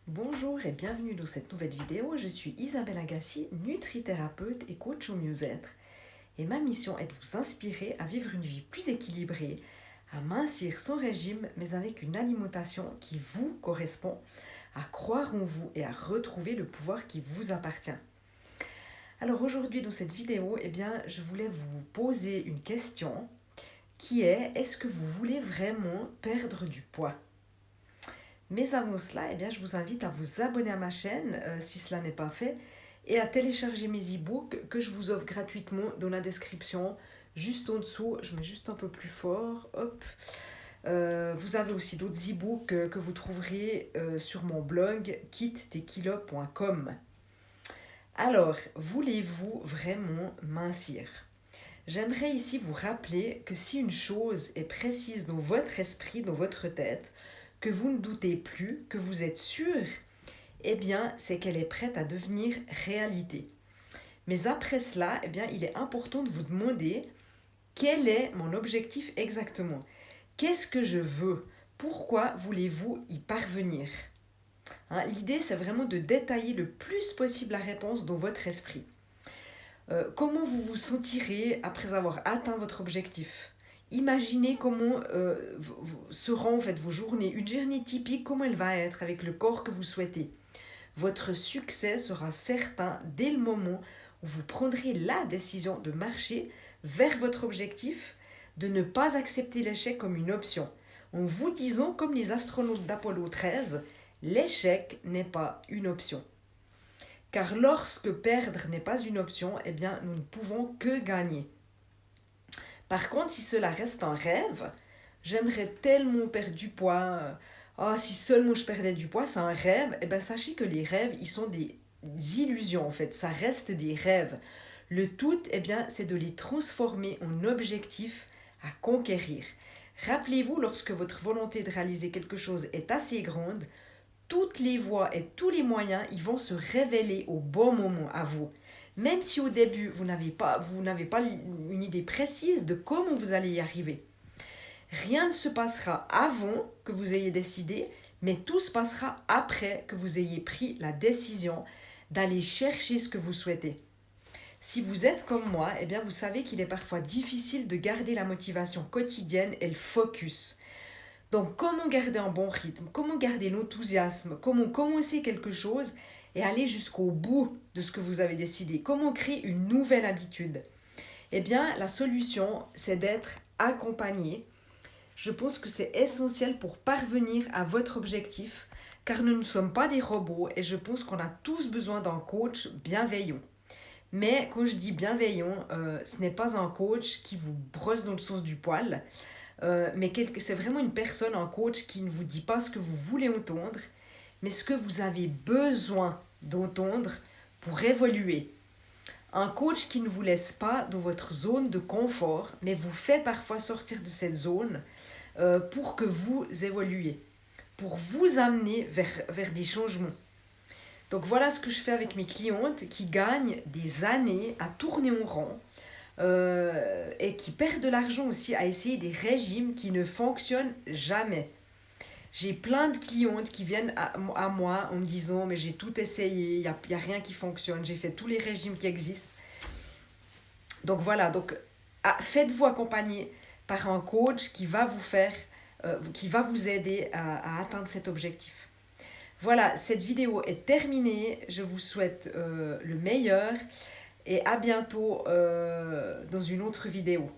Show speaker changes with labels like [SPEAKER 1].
[SPEAKER 1] Bonjour et bienvenue dans cette nouvelle vidéo. Je suis Isabelle Agassi, nutrithérapeute et coach au mieux-être. Et ma mission est de vous inspirer à vivre une vie plus équilibrée, à mincir son régime, mais avec une alimentation qui vous correspond, à croire en vous et à retrouver le pouvoir qui vous appartient. Alors aujourd'hui dans cette vidéo, je voulais vous poser une question qui est: est-ce que vous voulez vraiment perdre du poids ? Mais avant cela, je vous invite à vous abonner à ma chaîne si cela n'est pas fait et à télécharger mes e-books que je vous offre gratuitement dans la description. Juste en dessous, je mets juste un peu plus fort. Hop. Vous avez aussi d'autres e-books que vous trouverez sur mon blog quitte-tes-kilos.com. Alors, voulez-vous vraiment mincir ? J'aimerais ici vous rappeler que si une chose est précise dans votre esprit, dans votre tête, que vous ne doutez plus, que vous êtes sûr, c'est qu'elle est prête à devenir réalité. Mais après cela, il est important de vous demander quel est mon objectif exactement. Qu'est-ce que je veux ? Pourquoi voulez-vous y parvenir ? L'idée, c'est vraiment de détailler le plus possible la réponse dans votre esprit. Comment vous vous sentirez après avoir atteint votre objectif ? Imaginez comment seront vos journées. Une journée typique, comment elle va être avec le corps que vous souhaitez. Votre succès sera certain dès le moment où vous prendrez la décision de marcher vers votre objectif, de ne pas accepter l'échec comme une option. En vous disant, comme les astronautes d'Apollo 13, l'échec n'est pas une option. Car lorsque perdre n'est pas une option, nous ne pouvons que gagner. Par contre, si cela reste un rêve, j'aimerais tellement perdre du poids. Si seulement je perdais du poids, c'est un rêve. Sachez que les rêves, ils sont des illusions en fait. Ça reste des rêves. Le tout, c'est de les transformer en objectifs à conquérir. Rappelez-vous, lorsque votre volonté de réaliser quelque chose est assez grande, toutes les voies et tous les moyens, ils vont se révéler au bon moment à vous. Même si au début, vous n'avez pas une idée précise de comment vous allez y arriver. Rien ne se passera avant que vous ayez décidé, mais tout se passera après que vous ayez pris la décision d'aller chercher ce que vous souhaitez. Si vous êtes comme moi, vous savez qu'il est parfois difficile de garder la motivation quotidienne et le focus. Donc, comment garder un bon rythme ? Comment garder l'enthousiasme ? Comment commencer quelque chose et aller jusqu'au bout de ce que vous avez décidé ? Comment créer une nouvelle habitude ? La solution, c'est d'être accompagné. Je pense que c'est essentiel pour parvenir à votre objectif, car nous ne sommes pas des robots et je pense qu'on a tous besoin d'un coach bienveillant. Mais quand je dis bienveillant, ce n'est pas un coach qui vous brosse dans le sens du poil, mais c'est vraiment une personne, un coach qui ne vous dit pas ce que vous voulez entendre, mais ce que vous avez besoin d'entendre pour évoluer. Un coach qui ne vous laisse pas dans votre zone de confort, mais vous fait parfois sortir de cette zone pour que vous évoluiez, pour vous amener vers des changements. Donc voilà ce que je fais avec mes clientes qui gagnent des années à tourner en rond et qui perdent de l'argent aussi à essayer des régimes qui ne fonctionnent jamais. J'ai plein de clientes qui viennent à moi en me disant « mais j'ai tout essayé, il n'y a rien qui fonctionne, j'ai fait tous les régimes qui existent ». Donc voilà, faites-vous accompagner par un coach qui va vous aider à atteindre cet objectif. Voilà, cette vidéo est terminée. Je vous souhaite le meilleur et à bientôt dans une autre vidéo.